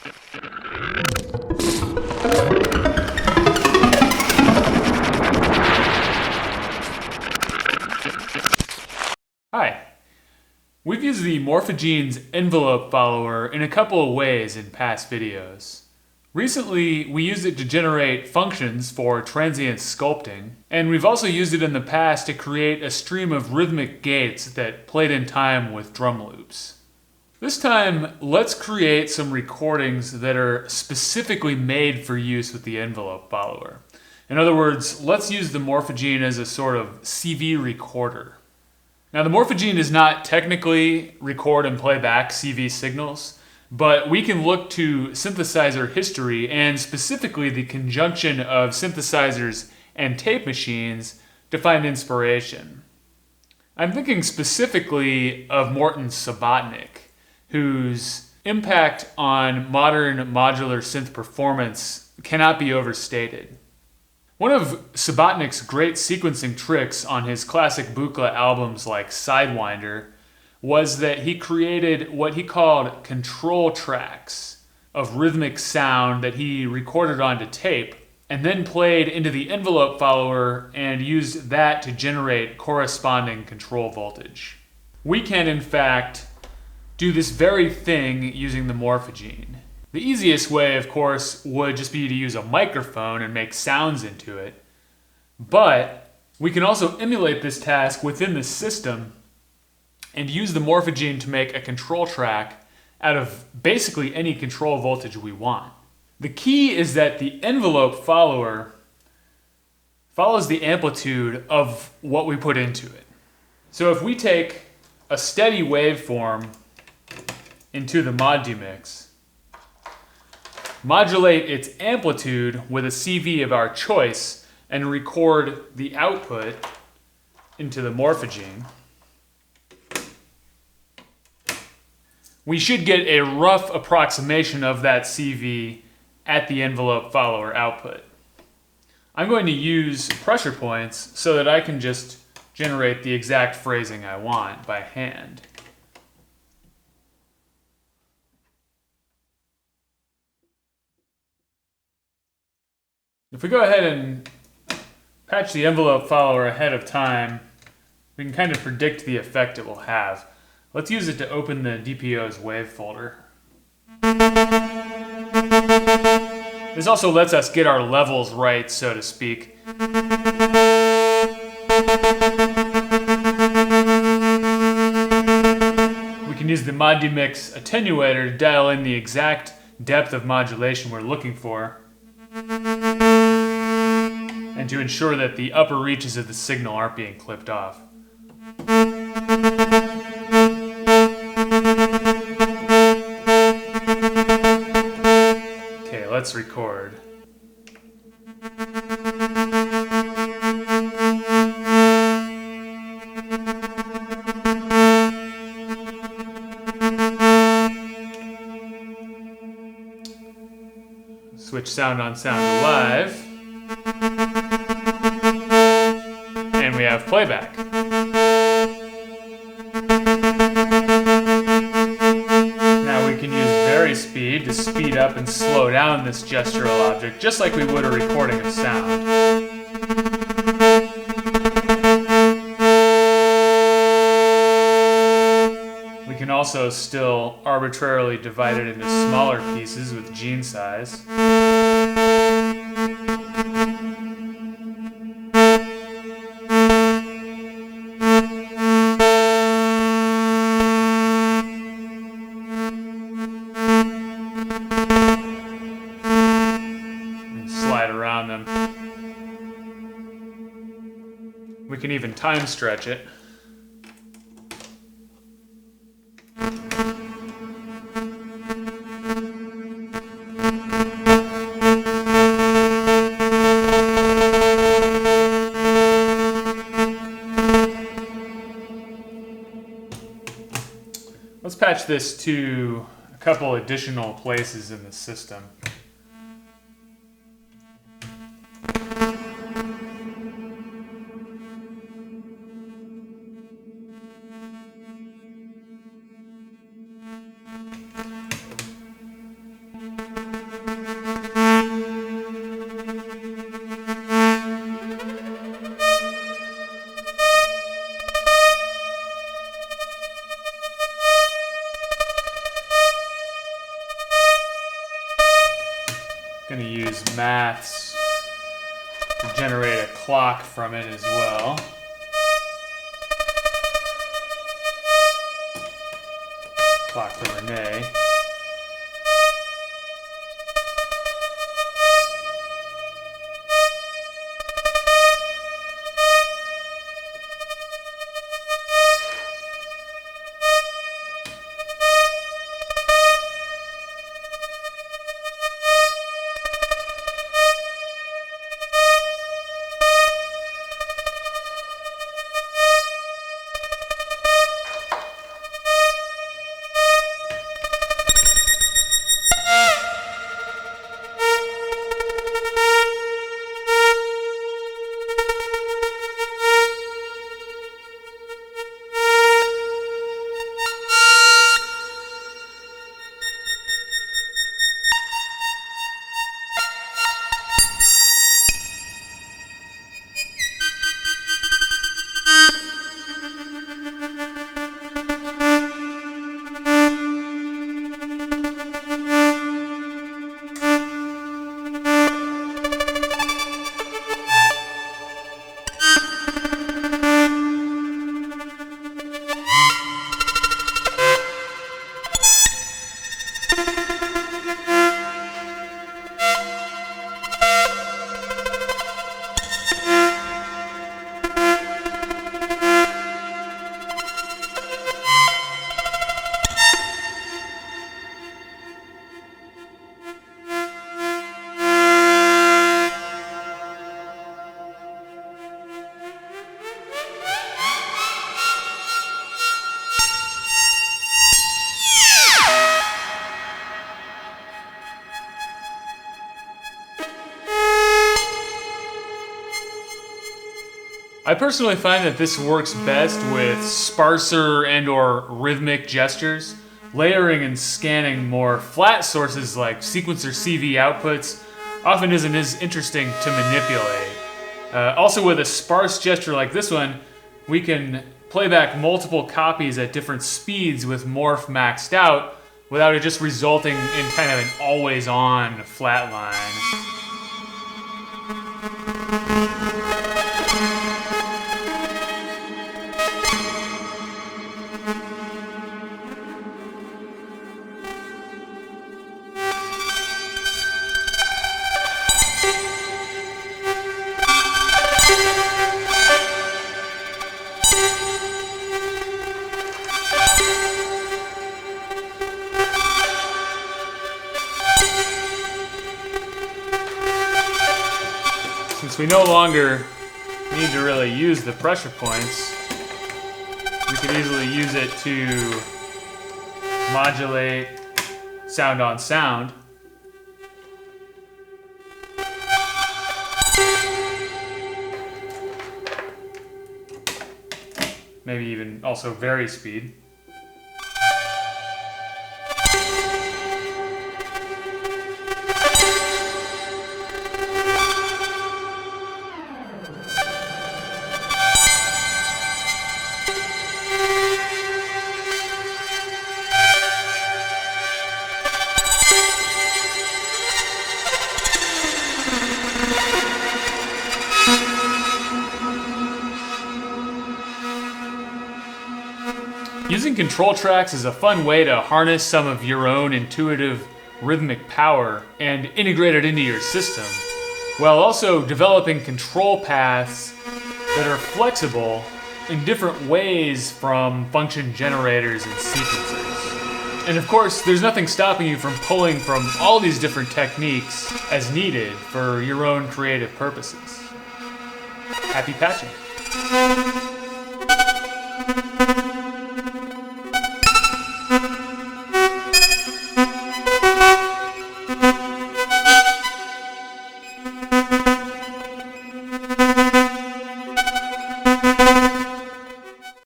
Hi. We've used the Morphagene's envelope follower in a couple of ways in past videos. Recently, we used it to generate functions for transient sculpting, and we've also used it in the past to create a stream of rhythmic gates that played in time with drum loops. This time, let's create some recordings that are specifically made for use with the envelope follower. In other words, let's use the Morphagene as a sort of CV recorder. Now, the Morphagene does not technically record and play back CV signals, but we can look to synthesizer history and specifically the conjunction of synthesizers and tape machines to find inspiration. I'm thinking specifically of Morton Subotnick, whose impact on modern modular synth performance cannot be overstated. One of Subotnick's great sequencing tricks on his classic Buchla albums like Sidewinder was that he created what he called control tracks of rhythmic sound that he recorded onto tape and then played into the envelope follower and used that to generate corresponding control voltage. We can, in fact, do this very thing using the Morphagene. The easiest way, of course, would just be to use a microphone and make sounds into it. But we can also emulate this task within the system and use the Morphagene to make a control track out of basically any control voltage we want. The key is that the envelope follower follows the amplitude of what we put into it. So if we take a steady waveform into the mod mix, modulate its amplitude with a CV of our choice, and record the output into the Morphagene, we should get a rough approximation of that CV at the envelope follower output. I'm going to use pressure points so that I can just generate the exact phrasing I want by hand. If we go ahead and patch the envelope follower ahead of time, we can kind of predict the effect it will have. Let's use it to open the DPO's wave folder. This also lets us get our levels right, so to speak. We can use the mod mix attenuator to dial in the exact depth of modulation we're looking for, and to ensure that the upper reaches of the signal aren't being clipped off. Okay, let's record. Switch sound on sound to live. And we have playback. Now we can use varispeed to speed up and slow down this gestural object, just like we would a recording of sound. We can also still arbitrarily divide it into smaller pieces with gene size. Slide around them. We can even time stretch it. Let's patch this to a couple additional places in the system. Gonna use maths to generate a clock from it as well. Clock for Renee. I personally find that this works best with sparser and/or rhythmic gestures. Layering and scanning more flat sources like sequencer CV outputs often isn't as interesting to manipulate. Also, with a sparse gesture like this one, we can play back multiple copies at different speeds with morph maxed out without it just resulting in kind of an always-on flat line. Since we no longer need to really use the pressure points, we could easily use it to modulate sound on sound. Maybe even also vary speed. Using control tracks is a fun way to harness some of your own intuitive rhythmic power and integrate it into your system, while also developing control paths that are flexible in different ways from function generators and sequencers. And of course, there's nothing stopping you from pulling from all these different techniques as needed for your own creative purposes. Happy patching.